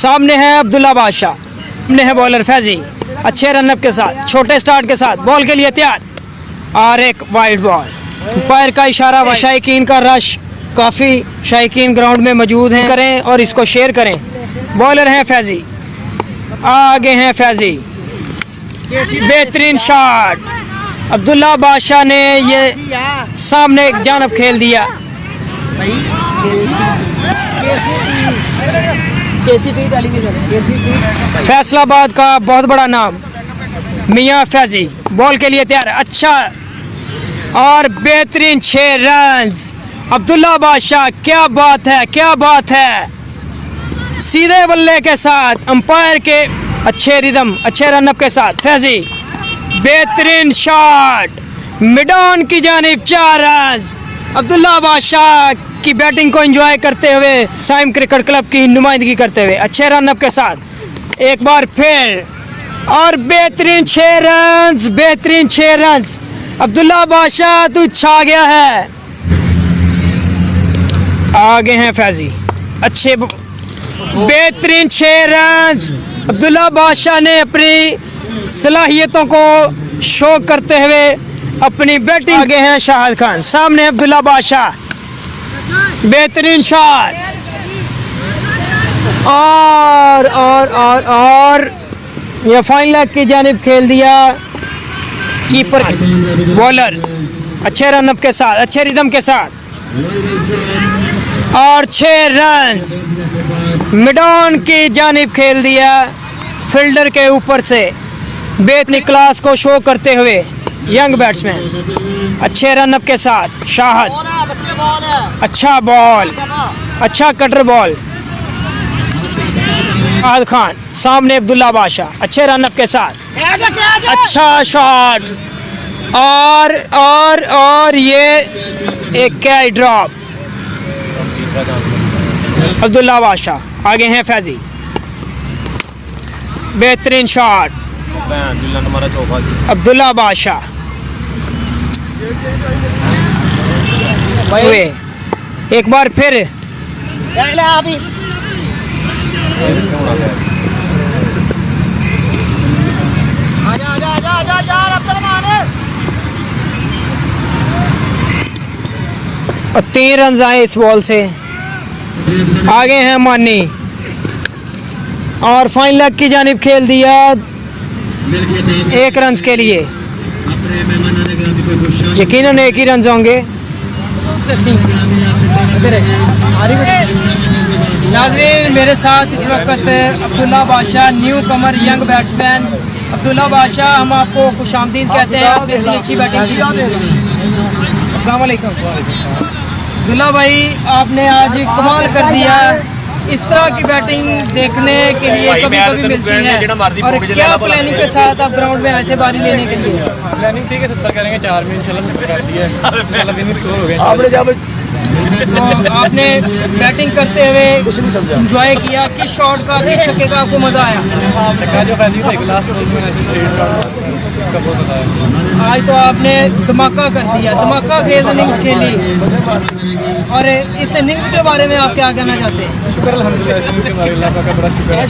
सामने है अब्दुल्ला बादशाह, सामने है बॉलर फैजी। अच्छे रनअप के साथ, छोटे स्टार्ट के साथ, बॉल के लिए तैयार और एक वाइड बॉल। पैर का इशारा, शायकीन का रश, काफ़ी शायकीन ग्राउंड में मौजूद हैं, करें और इसको शेयर करें। बॉलर हैं फैजी, आगे हैं फैजी, बेहतरीन शॉट। अब्दुल्ला बादशाह ने ये सामने एक जानब खेल दिया। फैसलाबाद का बहुत बड़ा नाम मियां फैजी, बॉल के लिए तैयार, अच्छा और बेहतरीन 6 रन्स। अब्दुल्ला बादशाह, क्या बात है, क्या बात है। सीधे बल्ले के साथ, अंपायर के अच्छे रिदम, अच्छे रनअप के साथ फैजी, बेहतरीन शॉट, मिडॉन की जानिब 4 रन्स। अब्दुल्ला बादशाह की बैटिंग को एंजॉय करते हुए, साइम क्रिकेट क्लब की नुमाइंदगी करते हुए, अच्छे रनअप के साथ एक बार फिर और बेहतरीन 6 रन्स, बेहतरीन 6 रन्स। अब्दुल्ला बादशाह तू छा गया है। आगे हैं फैजी, अच्छे बेहतरीन 6 रन्स। अब्दुल्ला बादशाह ने अपनी सलाहियतों को शो करते हुए अपनी बैटिंग। आगे हैं शाहिद खान, सामने अब्दुल्ला बादशाह, बेहतरीन शॉट और ये फाइन लेग की जानिब खेल दिया। कीपर बॉलर अच्छे रनअप के साथ, अच्छे रिदम के साथ और 6 रन्स मिडॉन की जानिब खेल दिया फील्डर के ऊपर से। बेहतरीन क्लास को शो करते हुए यंग बैट्समैन, अच्छे रनअप के साथ शाहिद, अच्छा बॉल, अच्छा कटर बॉल। शाहिद खान, सामने अब्दुल्ला बादशाह, अच्छे रनअप के साथ, अच्छा शॉट और ये एक कैच ड्रॉप। अब्दुल्ला बादशाह, आगे हैं फैजी, बेहतरीन शॉट। अब्दुल्ला बादशाह हुए एक बार फिर और 3 रन आए इस बॉल से। आगे हैं मानी और फाइन लेग की जानिब खेल दिया 1 रन के लिए। यकीनन 1 ही रन होंगे। नाज़रीन, मेरे साथ इस वक्त अब्दुल्ला बादशाह, न्यू कमर यंग बैट्समैन अब्दुल्ला बादशाह। हम आपको खुशामदीद कहते हैं, आपने इतनी अच्छी बैटिंग की। अस्सलाम वालेकुम अब्दुल्ला भाई, आपने आज कमाल कर दिया। इस तरह की बैटिंग देखने के लिए कभी कभी मिलती है। और क्या प्लानिंग के साथ आप ग्राउंड में आए थे बारी लेने के लिए? प्लानिंग थी कि 70 करेंगे, 4 में इंशाल्लाह 70 कर दिया इंशाल्लाह विनिंग स्कोर हो गया। तो आपने बैटिंग करते हुए कुछ नहीं समझा, एंजॉय किया। किस शॉट का, किस छक्के का आपको मजा आया? छक्का जो फैजी था लास्ट बॉल में ऐसे स्ट्रेट शॉट, उसका बहुत मजा आया। आज तो आपने धमाका कर दिया, धमाका खेज इनिंग्स खेली। और इस इनिंग्स के बारे में आप क्या कहना चाहते हैं? शुक्र अल्हम्दुलिल्लाह, इस इनिंग्स के बारे में अल्लाह का बड़ा शुक्र है।